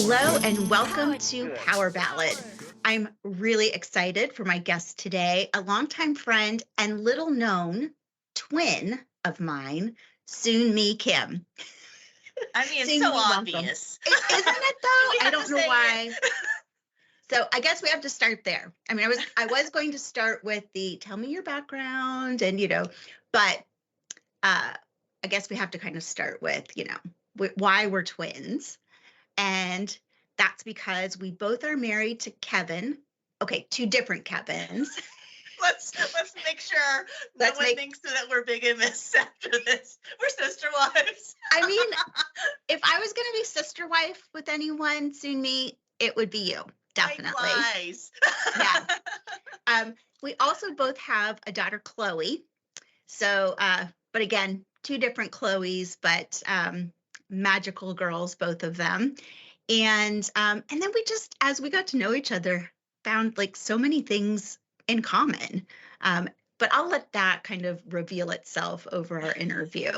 Hello and welcome to Power Ballad. I'm really excited for my guest today, a longtime friend and little known twin of mine, soon Mee Kim. I mean, it's Soon so Mee, welcome. obvious. Isn't it Do though? we I have don't to know say why. it? So I guess we have to start there. I mean, I was going to start with the tell me your background and but uh I guess we have to kind of start with, why we're twins. And that's because we both are married to Kevin. Okay, two different Kevins. Let's make sure no Let's one make, thinks that we're bigamous after this. We're sister wives. I mean, if I was going to be sister wife with anyone soon me, it would be you, definitely. Likewise. Yeah. We also both have a daughter, Chloe. So, but again, two different Chloes, but magical girls, both of them. And then we just, as we got to know each other, found like so many things in common. Um, but I'll let that kind of reveal itself over our interview.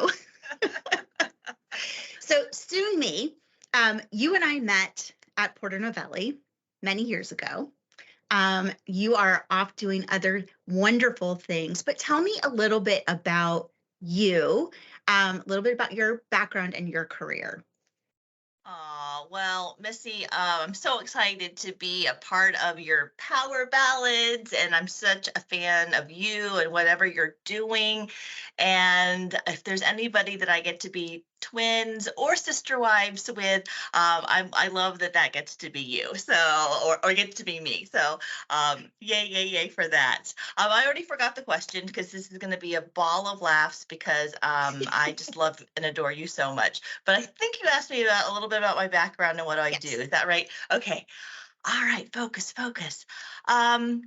So soon me, you and I met at Porter Novelli many years ago. You are off doing other wonderful things, but tell me a little bit about you, a little bit about your background and your career. Oh, well, Missy, I'm so excited to be a part of your power ballads, and I'm such a fan of you and whatever you're doing. And if there's anybody that I get to be twins or sister wives with, I love that that gets to be you. So, or gets to be me. So, yay, yay, yay for that. I already forgot the question because this is going to be a ball of laughs because I just love and adore you so much. But I think you asked me about a little bit about my background and what do I do. Yes. Is that right? Okay. All right. Focus, focus. Um,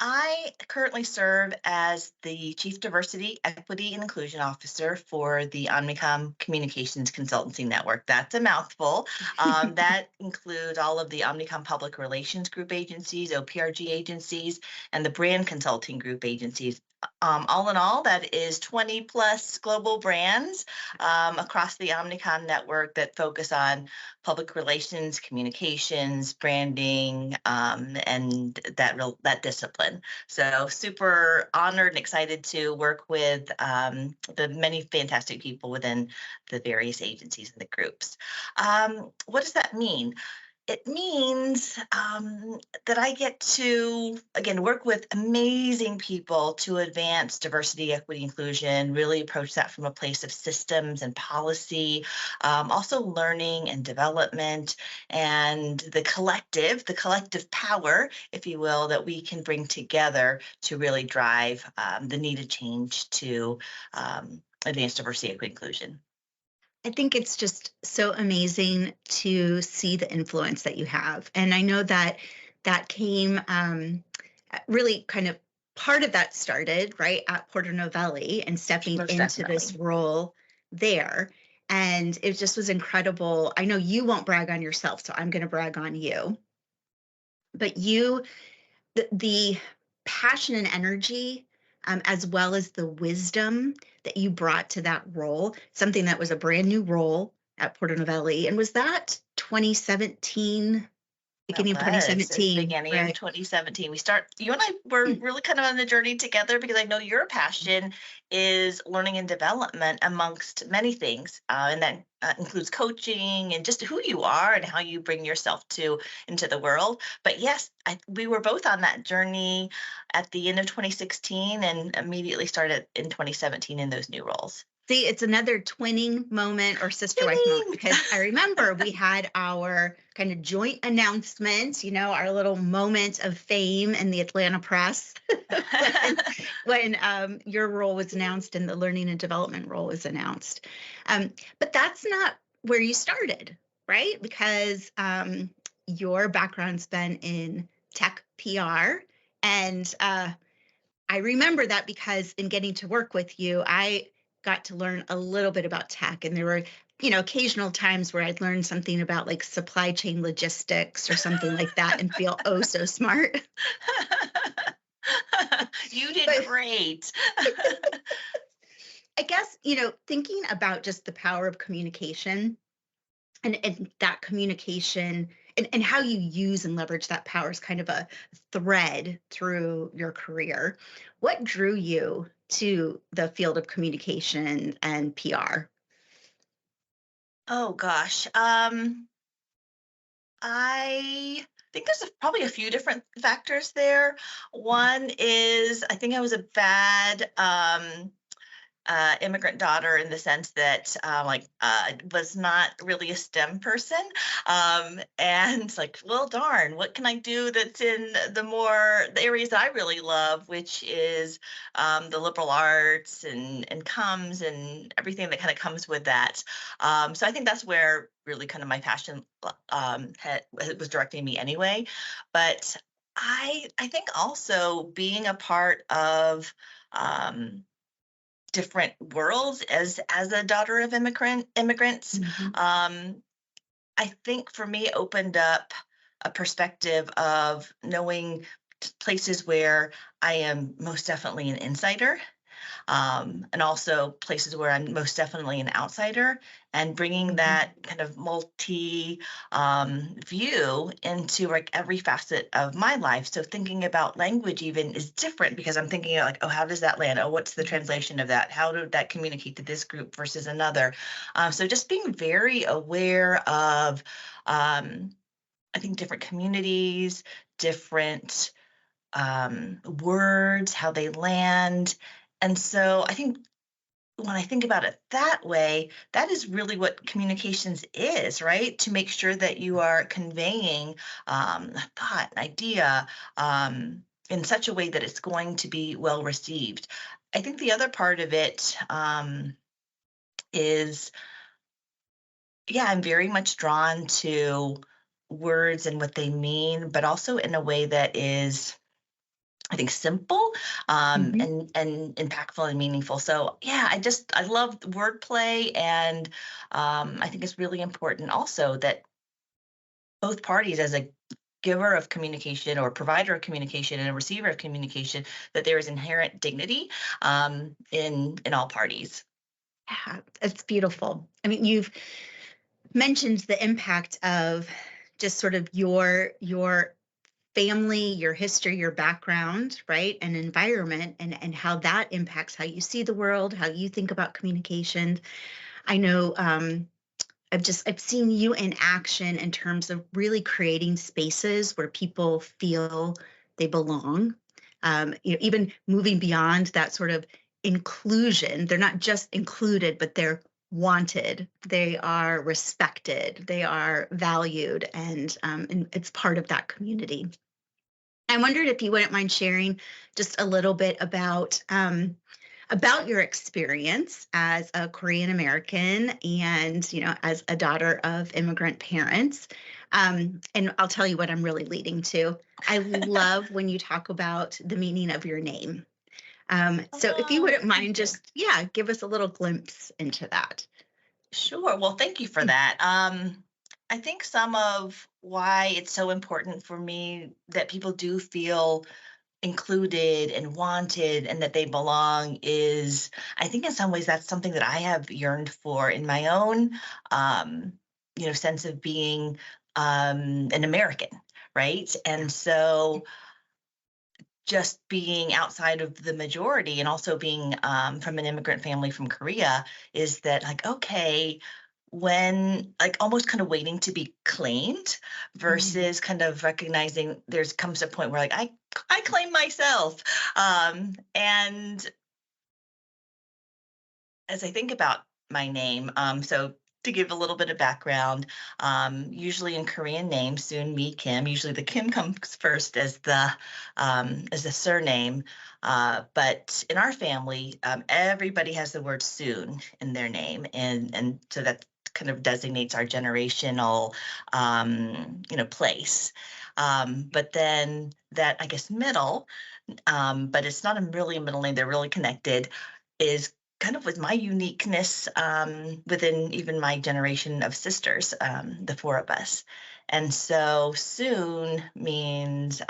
I currently serve as the Chief Diversity, Equity, and Inclusion Officer for the Omnicom Communications Consultancy Network. That's a mouthful. That includes all of the Omnicom Public Relations Group agencies, OPRG agencies, and the Brand Consulting Group agencies. All in all, that is 20 plus global brands across the Omnicom network that focus on public relations, communications, branding, and that discipline. So super honored and excited to work with the many fantastic people within the various agencies and the groups. What does that mean? It means that I get to, again, work with amazing people to advance diversity, equity, inclusion, really approach that from a place of systems and policy, also learning and development, and the collective power, if you will, that we can bring together to really drive the needed change to advance diversity, equity, inclusion. I think it's just so amazing to see the influence that you have. And I know that that came really kind of part of that started right at Porter Novelli and stepping Most into this definitely. role there. And it just was incredible. I know you won't brag on yourself, so I'm going to brag on you. But the passion and energy, as well as the wisdom that you brought to that role, something that was a brand new role at Porto Novelli. And was that 2017, That beginning of was at the 2017, beginning of right? 2017. You and I were Mm. really kind of on the journey together because I know your passion is learning and development amongst many things. And that includes coaching and just who you are and how you bring yourself into the world. But yes, we were both on that journey at the end of 2016 and immediately started in 2017 in those new roles. See, it's another twinning moment or sister wife moment Ding! because I remember we had our kind of joint announcement, our little moment of fame in the Atlanta press when your role was announced and the learning and development role was announced. But that's not where you started, right? Because your background's been in tech PR. And I remember that because in getting to work with you, I got to learn a little bit about tech. And there were, occasional times where I'd learn something about like supply chain logistics or something like that and feel oh so smart. You did But great. I guess, thinking about just the power of communication, and that communication and how you use and leverage that power is kind of a thread through your career. What drew you to the field of communication and PR? Oh gosh. I think there's probably a few different factors there. One is I think I was a bad immigrant daughter in the sense that was not really a STEM person, and it's like, well, darn, what can I do that's in the areas that I really love, which is the liberal arts and comes and everything that kind of comes with that. So I think that's where really kind of my passion was directing me anyway. But I think also being a part of um, different worlds as a daughter of immigrants. Mhm. Um, I think for me opened up a perspective of knowing places where I am most definitely an insider, and also places where I'm most definitely an outsider, and bringing Mhm. that kind of multi view into like every facet of my life. So thinking about language even is different because I'm thinking like, oh, how does that land? Oh, what's the Mhm. translation of that? How did that communicate to this group versus another? So just being very aware of, um, I think, different communities, different words, how they land. And so I think when I think about it that way, that is really what communications is, right? To make sure that you are conveying a thought, an idea in such a way that it's going to be well received. I think the other part of it is, yeah, I'm very much drawn to words and what they mean, but also in a way that is, I think, simple, Mhm. and impactful and meaningful. So yeah, I love wordplay, and I think it's really important also that both parties, as a giver of communication or provider of communication and a receiver of communication, that there is inherent dignity in all parties. Yeah, it's beautiful. I mean, you've mentioned the impact of just sort of your family, your history, your background, right? And environment and how that impacts how you see the world, how you think about communication. I know I've seen you in action in terms of really creating spaces where people feel they belong. Even moving beyond that sort of inclusion. They're not just included, but they're wanted. They are respected. They are valued, and it's part of that community. I wondered if you wouldn't mind sharing just a little bit about your experience as a Korean American and as a daughter of immigrant parents. And I'll tell you what I'm really leading to. I love when you talk about the meaning of your name. So if you Oh, wouldn't thank mind, you. just yeah, give us a little glimpse into that. Sure. Well, thank you for that. I think some of why it's so important for me that people do feel included and wanted and that they belong is, I think, in some ways that's something that I have yearned for in my own sense of being an American, right? Yeah. And so just being outside of the majority and also being from an immigrant family from Korea is that, like, okay, when like almost kind of waiting to be claimed Mhm. versus kind of recognizing there's comes a point where like I claim myself. And as I think about my name, so to give a little bit of background, usually in Korean names, soon Mee Kim. Usually the Kim comes first as the surname, but in our family, everybody has the word soon in their name, and so that kind of designates our generational, place. But then that, I guess, middle, but it's not really a middle name. They're really connected. Is kind of with my uniqueness within even my generation of sisters, the four of us. And so soon means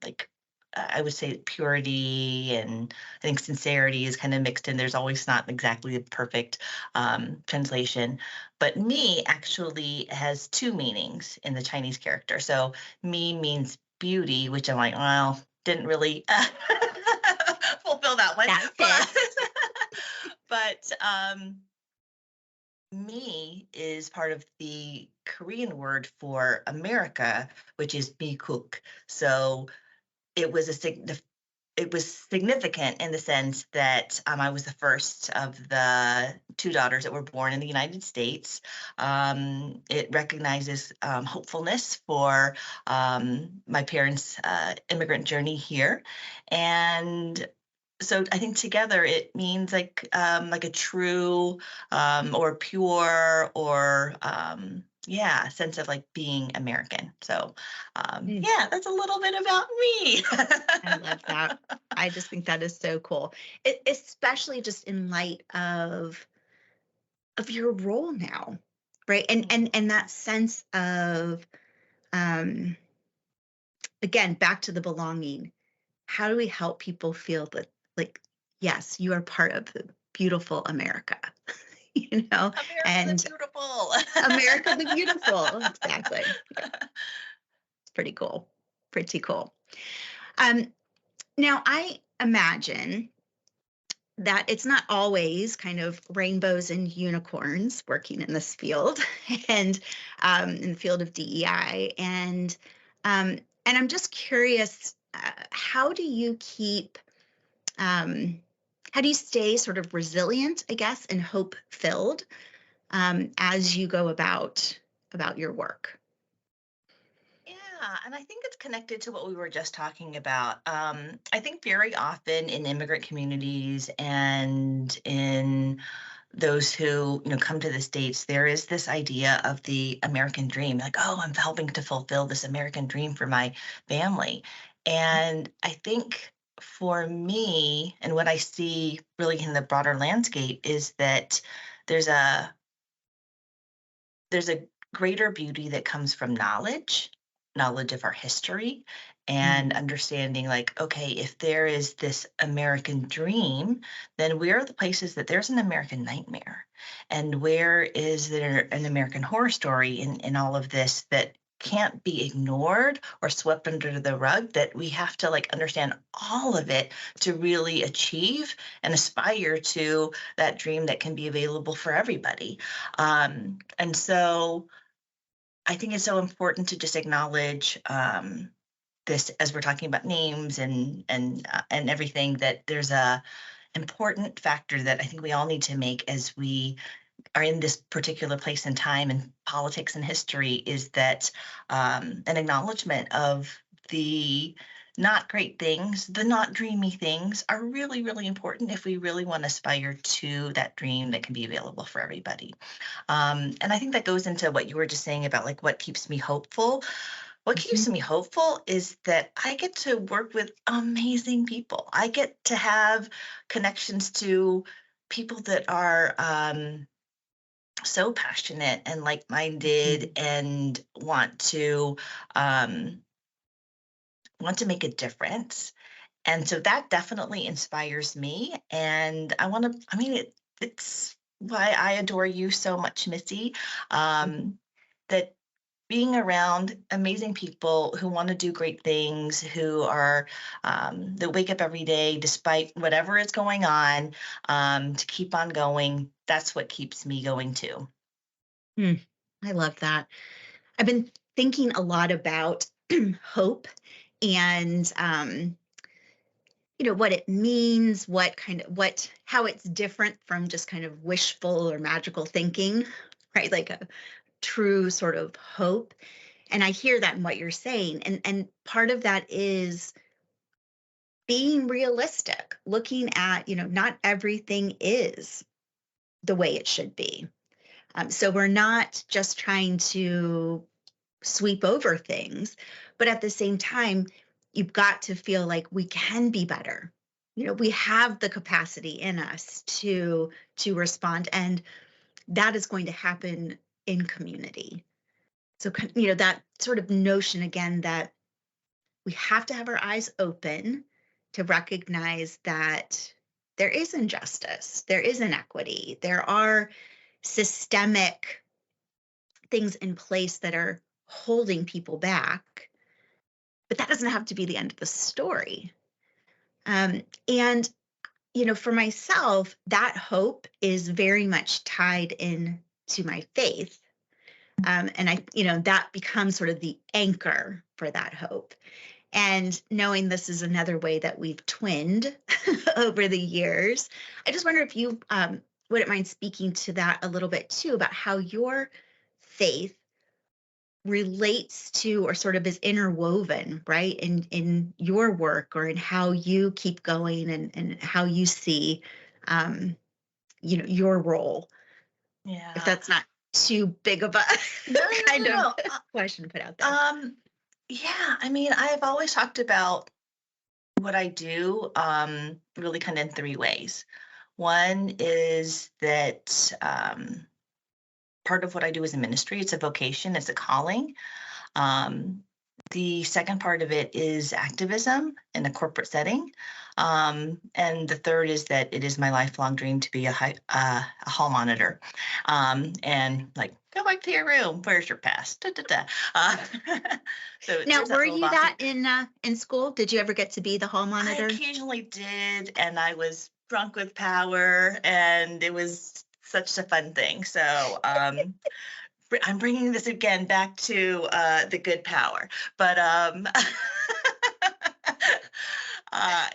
like I would say purity and I think sincerity is kind of mixed in. There's always not exactly the perfect translation. But me actually has two meanings in the Chinese character. So me means beauty, which I'm like, well, didn't really fulfill that one. That But fits. but me is part of the Korean word for America, which is Mikuk. So it was it was significant in the sense that I was the first of the two daughters that were born in the United States. It recognizes hopefulness for my parents' immigrant journey here, and so I think together it means like a true or pure or yeah, sense of like being American. So Mm, yeah, that's a little bit about me. I love that. I just think that is so cool, especially just in light of your role now, right? And that sense of um, again, back to the belonging. How do we help people feel that, like, yes, you are part of the beautiful America, you know, America the and beautiful. America the beautiful. Exactly. Yeah, it's pretty cool. Pretty cool. Um, Now, I imagine that it's not always kind of rainbows and unicorns working in this field and in the field of DEI. And I'm just curious, how do you keep how do you stay sort of resilient, I guess, and hope filled as you go about your work? Yeah, and I think it's connected to what we were just talking about. I think very often in immigrant communities and in those who come to the States, there is this idea of the American dream, like, oh, I'm helping to fulfill this American dream for my family. And I think for me, and what I see really in the broader landscape is that there's a there's a greater beauty that comes from knowledge of our history, Mm, and understanding like, okay, if there is this American dream, then where are the places that there's an American nightmare? And where is there an American horror story in all of this that can't be ignored or swept under the rug, that we have to like understand all of it to really achieve and aspire to that dream that can be available for everybody. And so I think it's so important to just acknowledge this as we're talking about names and everything, that there's a important factor that I think we all need to make as we are in this particular place and time in politics and history, is that an acknowledgement of the not great things, the not dreamy things are really, really important if we really want to aspire to that dream that can be available for everybody. And I think that goes into what you were just saying about like what keeps me hopeful. What keeps mhm, me hopeful is that I get to work with amazing people. I get to have connections to people that are so passionate and like-minded mhm, and um, want to make a difference. And so that definitely inspires me. And I mean, it's why I adore you so much, Missy. mhm. That being around amazing people who want to do great things, who are that wake up every day despite whatever is going on, to keep on going. That's what keeps me going too. Mm, I love that. I've been thinking a lot about hope and what it means, how it's different from just kind of wishful or magical thinking, right? Like a true sort of hope. And I hear that in what you're saying. And part of that is being realistic, looking at, not everything is the way it should be. So we're not just trying to sweep over things, but at the same time, you've got to feel like we can be better. We have the capacity in us to respond, and that is going to happen in community. So that sort of notion again that we have to have our eyes open to recognize that there is injustice, there is inequity, there are systemic things in place that are holding people back, but that doesn't have to be the end of the story. And for myself, that hope is very much tied in to my faith. And that becomes sort of the anchor for that hope. And knowing this is another way that we've twinned over the years, I just wonder if you wouldn't mind speaking to that a little bit too, about how your faith relates to or sort of is interwoven, right, in your work or in how you keep going and how you see um, your role, if Yeah. that's not too big of a No, kind no, no, of no. question to put out there. Yeah, I mean, I've always talked about what I do, really kind of in three ways. One is that part of what I do is a ministry. It's a vocation. It's a calling. Um, the second part of it is activism in a corporate setting. And the third is that it is my lifelong dream to be a hall monitor. And like, go back to your room. Where's your pass? Da, da, da. Uh, so Now, there's that were little you bossy. that in school? Did you ever get to be the hall I monitor? occasionally did, and I was drunk with power, and it was such a fun thing. So I'm bringing this again back to the good power, but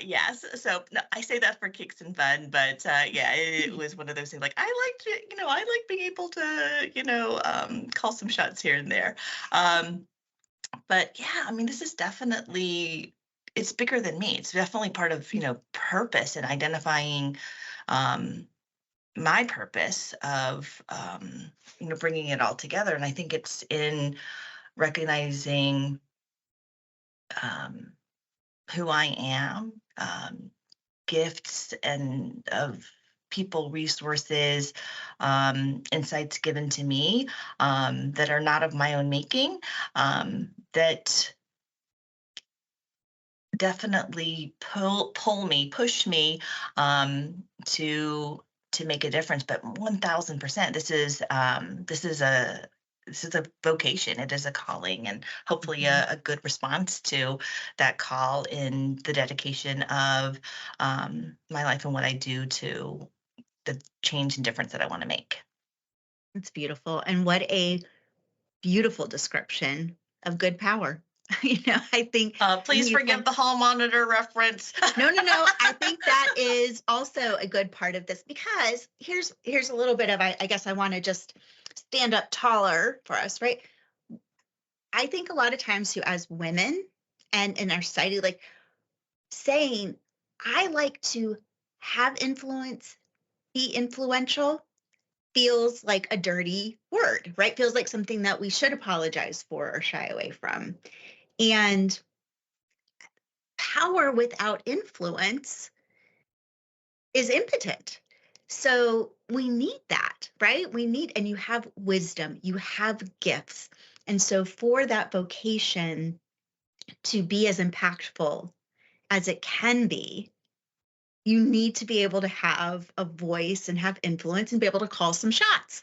yes. So no, I say that for kicks and fun, but yeah, it was one of those things. Like I like to, I like being able to, call some shots here and there. Um, but yeah, I mean, this is definitely it's bigger than me. It's definitely part of purpose and identifying um, my purpose of bringing it all together. And I think it's in recognizing um, who I am, gifts and of people, resources, insights given to me that are not of my own making, that definitely push me to make a difference. But 1000%, this is a vocation. It is a calling, and hopefully Mhm. a good response to that call in the dedication of my life and what I do to the change and difference that I want to make. It's beautiful. And what a beautiful description of good power. I think Please you forgive the hall monitor reference. no, no, no. I think that is also a good part of this, because here's a little bit of I guess I want to just stand up taller for us, right? I think a lot of times too, as women and in our society, like saying, I like to have influence, be influential, feels like a dirty word, right? Feels like something that we should apologize for or shy away from. And power without influence is impotent. So we need that, right? And you have wisdom, you have gifts. And so for that vocation to be as impactful as it can be, you need to be able to have a voice and have influence and be able to call some shots.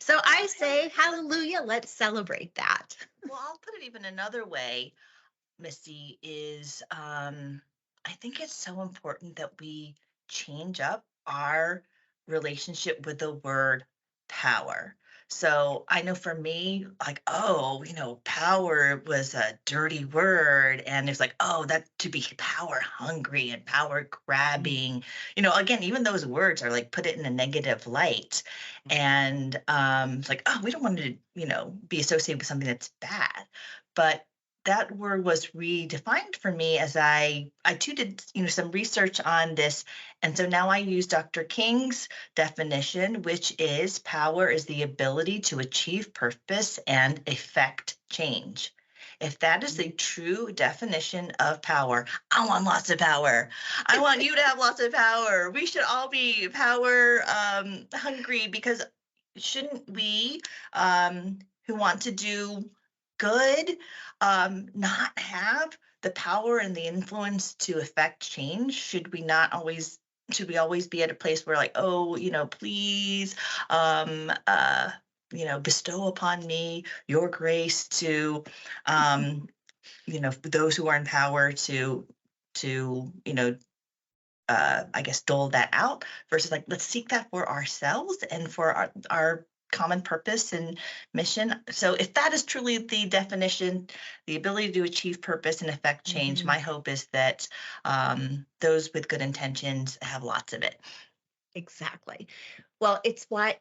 So I say, hallelujah, let's celebrate that. Well, I'll put it even another way, Missy, is I think it's so important that we change up our relationship with the word power. So I know for me, like, oh, power was a dirty word. And it's like, oh, that to be power hungry and power grabbing. Again, even those words are like put it in a negative light. And it's like, oh, we don't want to, be associated with something that's bad. But that word was redefined for me as I too did some research on this, and so now I use Dr. King's definition, which is power is the ability to achieve purpose and effect change. If that is the true definition of power, I want lots of power. I want you to have lots of power. We should all be power hungry, because shouldn't we who want to do good not have the power and the influence to affect change? Should we always be at a place where like, oh, please, um, uh, bestow upon me your grace to, um, those who are in power to, I guess, dole that out versus like, let's seek that for ourselves and for our common purpose and mission. So, if that is truly the definition, the ability to achieve purpose and affect change, Mhm. my hope is that those with good intentions have lots of it. Exactly. Well, it's what,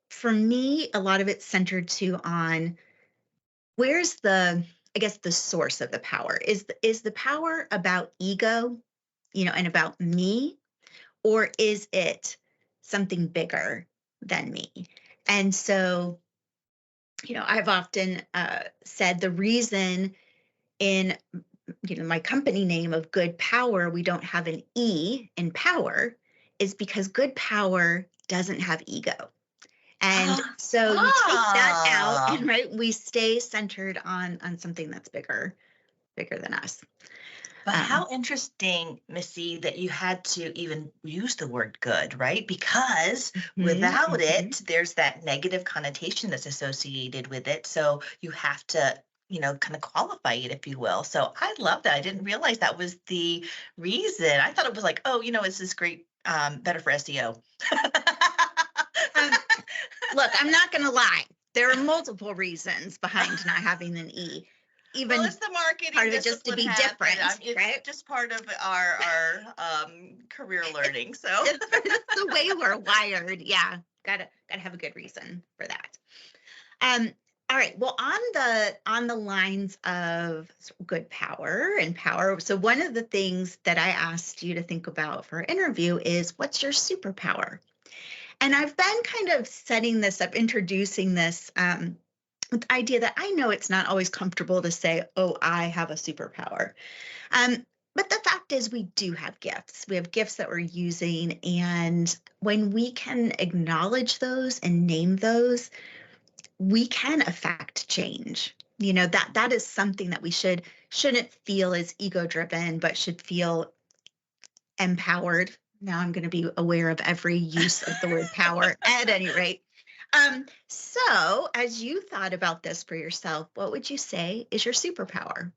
for me, a lot of it's centered too on where's I guess, the source of the power. Is the power about ego, and about me, or is it something bigger than me? And so, I've often said the reason in my company name of Good Power, we don't have an E in power, is because good power doesn't have ego. And so you take that out, Ah, and right, we stay centered on something that's bigger than us. but Um, how interesting, Missy, that you had to even use the word good, right? Because mhm, without mhm. it, there's that negative connotation that's associated with it. So you have to, kind of qualify it, if you will. So I love that. I didn't realize that was the reason. I thought it was like, oh, it's this great, better for SEO. Um, Look, I'm not going to lie. There are multiple reasons behind not having an E. Well, it's Even the part marketing of it just to discipline be hat, but different, it's right? just part of our career learning. So. It's the way we're wired. Yeah, gotta have a good reason for that. Um, all right. Well, on the lines of good power and power. So one of the things that I asked you to think about for our interview is what's your superpower? And I've been kind of setting this up, introducing this with the idea that I know it's not always comfortable to say, "Oh, I have a superpower." Um, but the fact is, we do have gifts. We have gifts that we're using, and when we can acknowledge those and name those, we can affect change. That is something that we shouldn't feel as ego driven, but should feel empowered. Now I'm going to be aware of every use of the word power at any rate. So as you thought about this for yourself, what would you say is your superpower?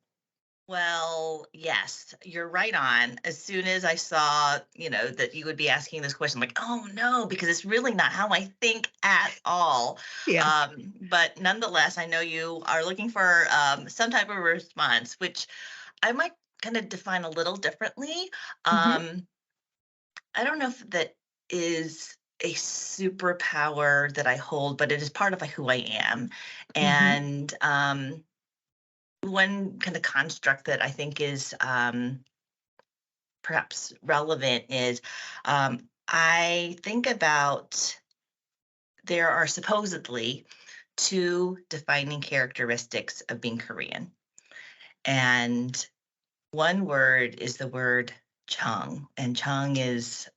Well, yes, you're right on. As soon as I saw, that you would be asking this question, I'm like, oh no, because it's really not how I think at all. Yeah. But nonetheless, I know you are looking for some type of response, which I might kind of define a little differently. Hmm. Um, I don't know if that is a superpower that I hold, but it is part of who I am. Hmm. And one kind of construct that I think is perhaps relevant is I think about there are supposedly two defining characteristics of being Korean. And one word is the word chung, and chung is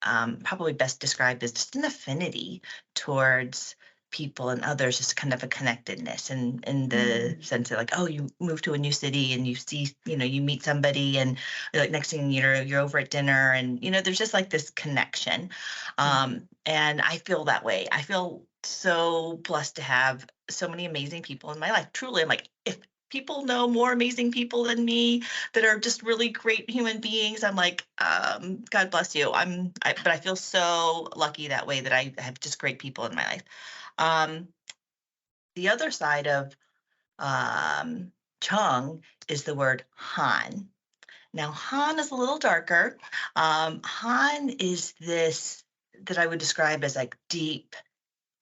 probably best described as just an affinity towards people and others, just kind of a connectedness, and in the Mm. sense that like, oh, you move to a new city and you see, you meet somebody, and like next thing you're over at dinner, and there's just like this connection, Mhm. and I feel that way. I feel so blessed to have so many amazing people in my life. Truly, I'm like, if people know more amazing people than me that are just really great human beings, I'm like, God bless you. But I feel so lucky that way that I have just great people in my life. Um, the other side of Chung is the word Han. Now, Han is a little darker. Han is this that I would describe as like deep,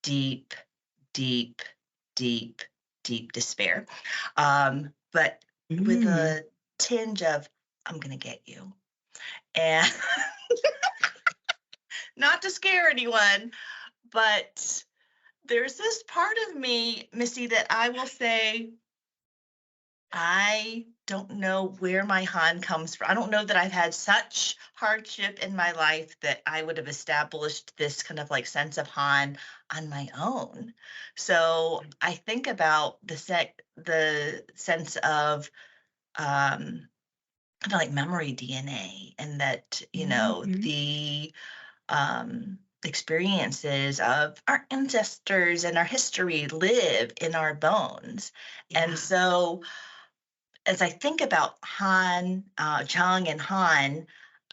deep, deep, deep, deep despair. But with Mm. a tinge of, I'm going to get you. And not to scare anyone, but there's this part of me, Missy, that I will say, I don't know where my Han comes from. I don't know that I've had such hardship in my life that I would have established this kind of like sense of Han on my own. So I think about the sense of kind of like memory DNA, and that, Mhm. the experiences of our ancestors and our history live in our bones. And Yeah. so as I think about Han, Jung and Han,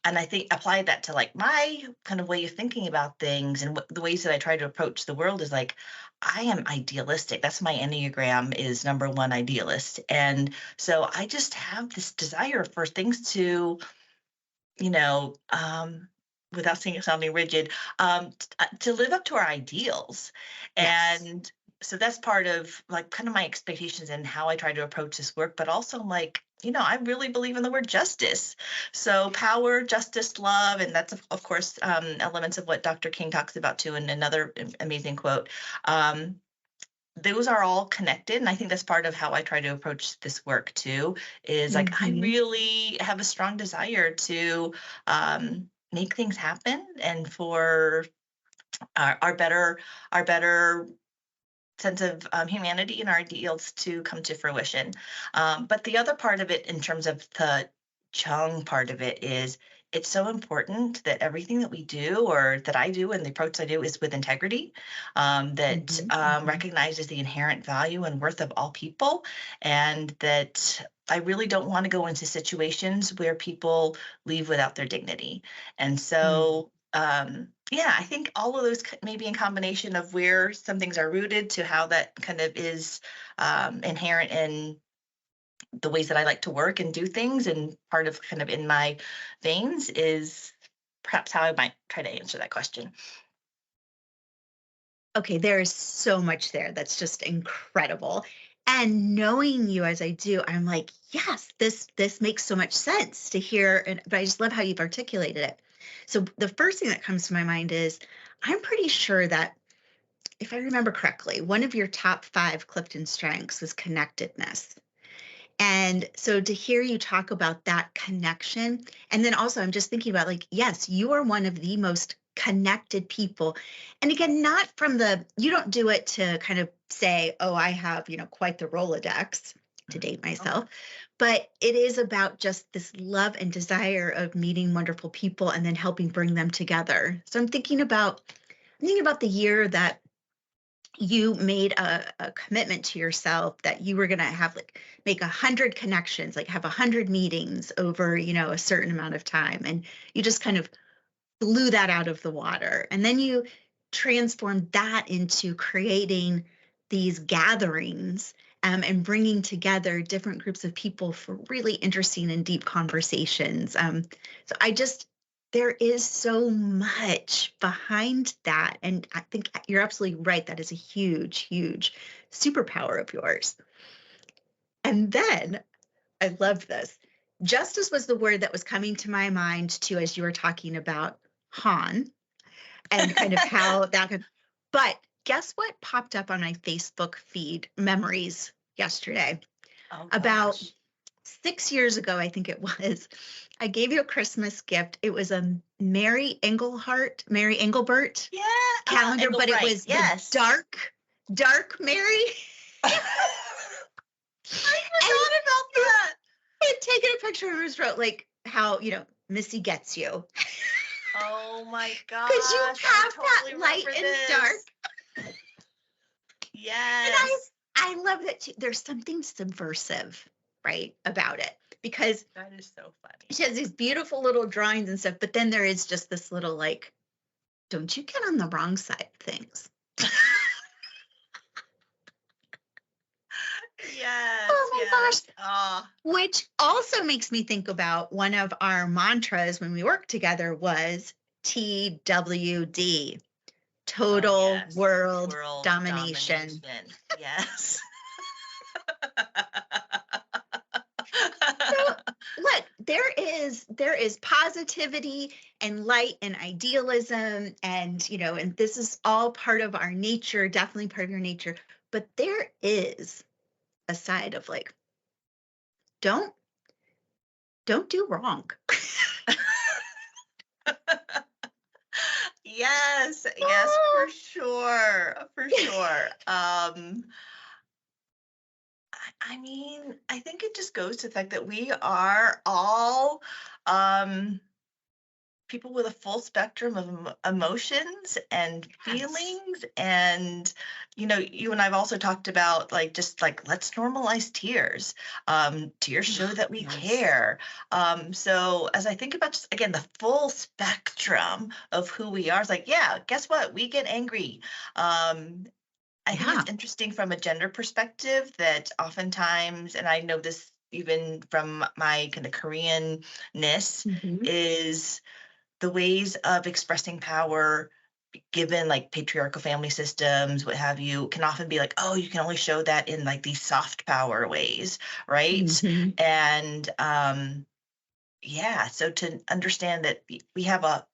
and I think apply that to like my kind of way of thinking about things, and the ways that I try to approach the world is like, I am idealistic. That's my Enneagram, is number one, idealist. And so I just have this desire for things to, you know, without sounding rigid, to live up to our ideals. Yes. And so that's part of like kind of my expectations and how I try to approach this work. But also, like, I really believe in the word justice. So power, justice, love, and that's of course elements of what Dr. King talks about too, in another amazing quote. Um, those are all connected, and I think that's part of how I try to approach this work too, is like I Mhm. really have a strong desire to make things happen, and for our better sense of humanity and our ideals to come to fruition. But the other part of it, in terms of the Chung part of it, is it's so important that everything that we do, or that I do, and the approach I do, is with integrity, that Mhm. Mhm. recognizes the inherent value and worth of all people, and that I really don't want to go into situations where people leave without their dignity. And Mm. so, yeah, I think all of those maybe in combination of where some things are rooted to how that kind of is inherent in the ways that I like to work and do things, and part of kind of in my veins, is perhaps how I might try to answer that question. Okay, there is so much there that's just incredible. And knowing you as I do, I'm like, yes, this makes so much sense to hear. And but I just love how you've articulated it. So the first thing that comes to my mind is I'm pretty sure that if I remember correctly, one of your top five Clifton strengths was connectedness. And so to hear you talk about that connection, and then also I'm just thinking about like, yes, you are one of the most connected people. And again, not from you don't do it to kind of say, oh, I have, quite the Rolodex, to Mhm. date Okay. myself, but it is about just this love and desire of meeting wonderful people and then helping bring them together. So I'm thinking about the year that you made a commitment to yourself that you were going to have like make 100 connections, like have 100 meetings over a certain amount of time, and you just kind of blew that out of the water, and then you transformed that into creating these gatherings, and bringing together different groups of people for really interesting and deep conversations. So there is so much behind that. And I think you're absolutely right. That is a huge, huge superpower of yours. And then I love this. Justice was the word that was coming to my mind too, as you were talking about Han and kind of how that could. But guess what popped up on my Facebook feed memories yesterday? Oh About gosh. 6 years ago, I think it was, I gave you a Christmas gift. It was a Mary Engelbert Yeah. calendar, but it Right. was the Yes. dark, dark Mary. I And forgot about it that. had taken a picture and was wrote like how, Missy gets you. Oh my Because you gosh, I have totally that light remember and dark. this. And I Yes. I love that too. There's something subversive, right, about it, because That is so funny. she has these beautiful little drawings and stuff, but then there is just this little like, don't you get on the wrong side of things. Yes, Oh my gosh. yes. Ah, Which also makes me think about one of our mantras when we worked together was TWD, oh total yes. world World domination. domination. Yes. So look, there is positivity and light and idealism, and this is all part of our nature, definitely part of your nature. But there is a side of like, don't don't do wrong. Yes, yes, for sure, for sure. I mean, I think it just goes to the fact that we are all people with a full spectrum of emotions and Yes. feelings. And, you and I've also talked about like just like let's normalize tears. Tears show Ugh, that we yes. care. So as I think about just again the full spectrum of who we are, it's like, yeah, guess what? We get angry. Um, I think Yeah. it's interesting from a gender perspective that oftentimes, and I know this even from my kind of Koreanness, Mhm. is the ways of expressing power given like patriarchal family systems, what have you, can often be like, oh, you can only show that in like these soft power ways, right? Mhm. And yeah, so to understand that we have a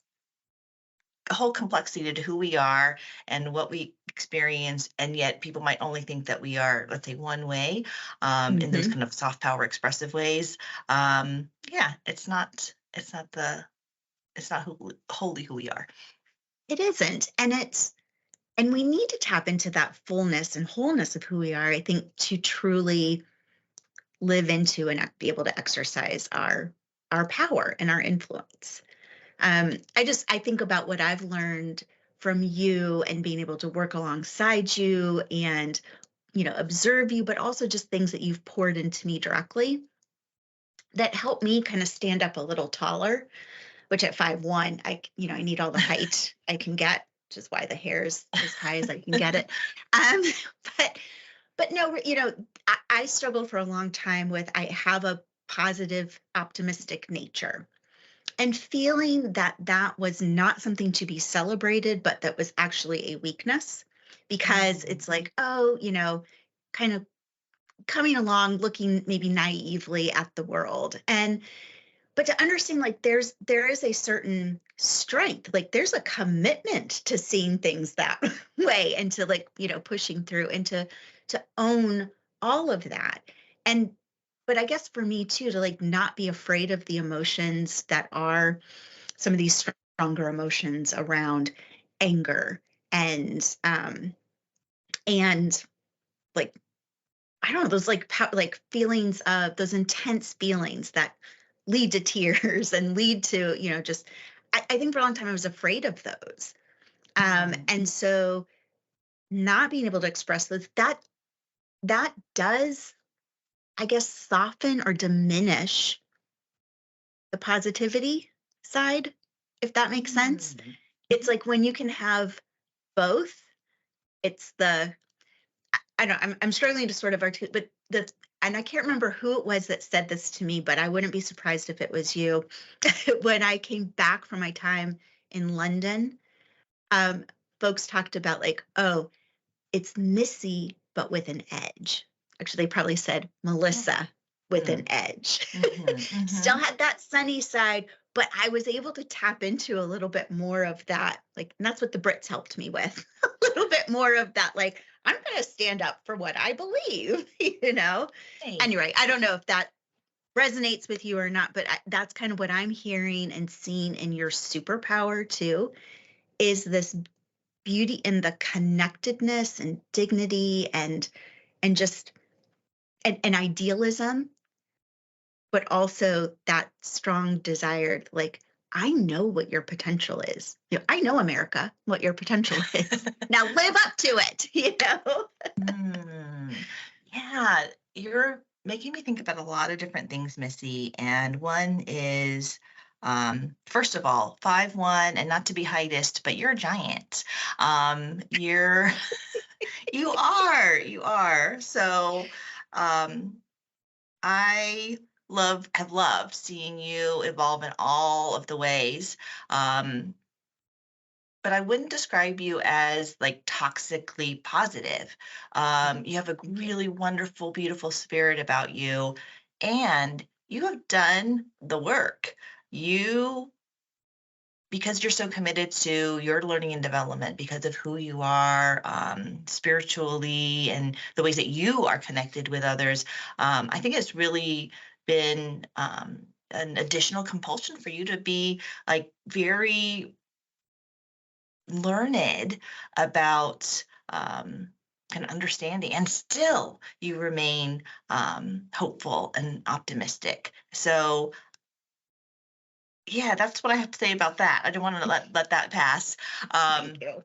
whole complexity to who we are and what we experience, and yet people might only think that we are, let's say, one way, in those Mhm. kind of soft power expressive ways. Yeah, it's not wholly who we are. It isn't, and we need to tap into that fullness and wholeness of who we are, I think, to truly live into and be able to exercise our power and our influence. I think about what I've learned from you and being able to work alongside you and observe you, but also just things that you've poured into me directly that help me kind of stand up a little taller. Which at 5'1", I need all the height I can get, which is why the hair is as high as I can get it. Um, but but no, I struggled for a long time with I have a positive, optimistic nature. And feeling that that was not something to be celebrated, but that was actually a weakness because Mm, it's like, oh, kind of coming along looking maybe naively at the world. And but to understand like there is a certain strength, like there's a commitment to seeing things that way and to like pushing through and to own all of that. And but I guess for me too, to like not be afraid of the emotions that are some of these stronger emotions around anger and like I don't know, those like like feelings of those intense feelings that lead to tears and lead to, just I think for a long time I was afraid of those. mhm, And so not being able to express those, that does, I guess, soften or diminish the positivity side, if that makes sense. mm, It's mhm. like when you can have both, it's the I don't I'm struggling to sort of articulate, but the and I can't remember who it was that said this to me, but I wouldn't be surprised if it was you. When I came back from my time in London, um, folks talked about like, oh, it's Missy, but with an edge. Actually, they probably said Melissa with an Mhm, edge. mhm, Still mhm. had that sunny side, but I was able to tap into a little bit more of that. Like, and that's what the Brits helped me with a little bit more of that. Like, I'm going to stand up for what I believe, you know? Hey. Anyway, I don't know if that resonates with you or not, but that's kind of what I'm hearing and seeing in your superpower too is this beauty in the connectedness and dignity and just an idealism, but also that strong desire like I know what your potential is. I know America, what your potential is. Now live up to it, Mm. Yeah, you're making me think about a lot of different things, Missy. And one is, first of all, 5'1", and not to be heightist, but you're a giant. You're you are. So, um, I have loved seeing you evolve in all of the ways. Um, but I wouldn't describe you as like toxically positive. You have a Thank you. really wonderful, beautiful spirit about you, and you have done the work. You, because you're so committed to your learning and development, because of who you are spiritually and the ways that you are connected with others, I think it's really been. an additional compulsion for you to be like very learned about kind of understanding, and still you remain hopeful and optimistic. So yeah, that's what I have to say about that. I don't want to let that pass. Thank um, you.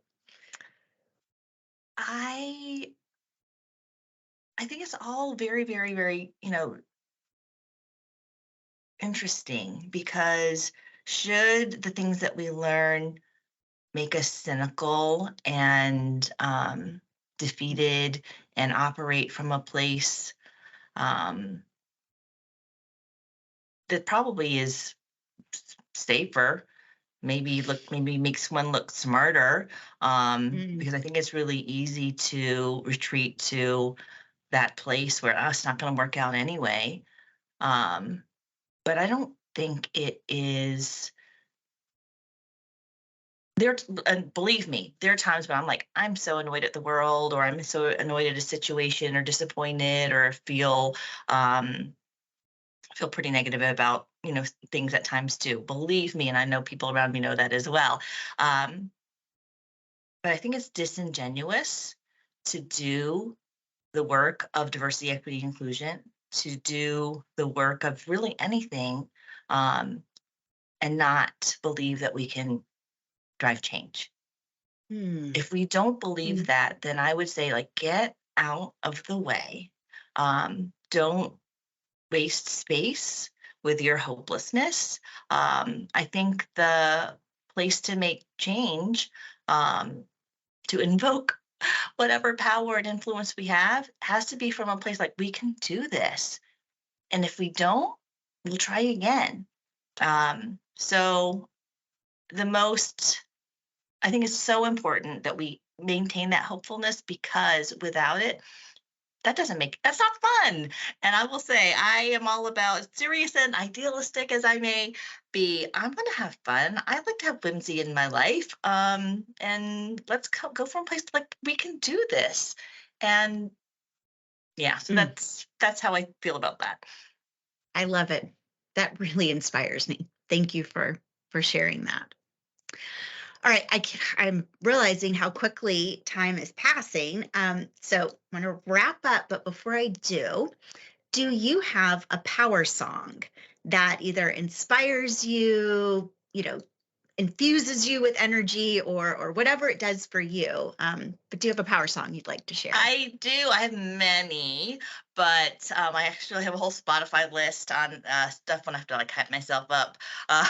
I I think it's all very, very, very, interesting, because should the things that we learn make us cynical and defeated and operate from a place um, that probably is safer, maybe makes one look smarter, Mm, because I think it's really easy to retreat to that place where, "Oh, it's not going to work out anyway." Um, but I don't think it is. And believe me, there are times when I'm like, I'm so annoyed at the world, or I'm so annoyed at a situation, or disappointed, or um, feel pretty negative about things at times too. Believe me, and I know people around me know that as well. Um, but I think it's disingenuous to do the work of diversity, equity, inclusion, to do the work of really anything, um, and not believe that we can drive change. mm, If we don't believe mm, that, then I would say, like, get out of the way. Don't waste space with your hopelessness. I think the place to make change, um, to invoke whatever power and influence we have, has to be from a place like, we can do this. And if we don't, we'll try again. So the most I think it's so important that we maintain that hopefulness, because without it, that's not fun. And I will say, I am all about, as serious and idealistic as I may be, I'm going to have fun. I like to have whimsy in my life. And let's go from a place like, we can do this. And yeah, so mm. that's how I feel about that. I love it. That really inspires me. Thank you for sharing that. All right, I'm realizing how quickly time is passing. So I'm going to wrap up, but before I do you have a power song that either inspires you, infuses you with energy, or whatever it does for you? But do you have a power song you'd like to share? I do. I have many, but I actually have a whole Spotify list on stuff when I have to like hype myself up. Uh,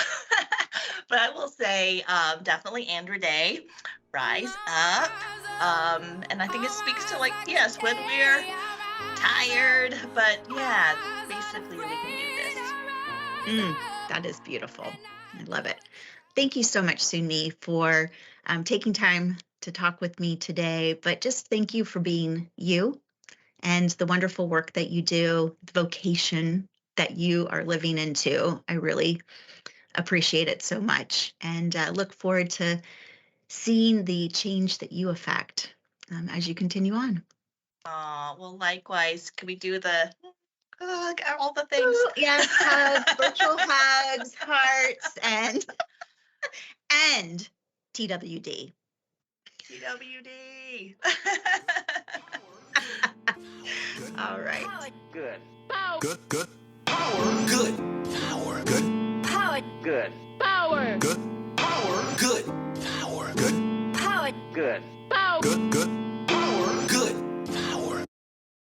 but I will say, definitely Andrew Day, Rise Up. And I think it speaks to, like, yes, when we're tired, but yeah, basically we can do this. Mm, that is beautiful. I love it. Thank you so much, Sunmi, for taking time to talk with me today. But just thank you for being you and the wonderful work that you do, the vocation that you are living into. I really appreciate it so much, and look forward to seeing the change that you affect as you continue on. Well, likewise. Can we do the all the things? Ooh, yes, hugs, virtual hugs, hearts, and TWD. TWD. All right. Good. Power. Good. Good. Power. Good. Power. Good. Power. Good. Power. Good. Power. Good. Power. Good. Power. Good. Power. Good. Good.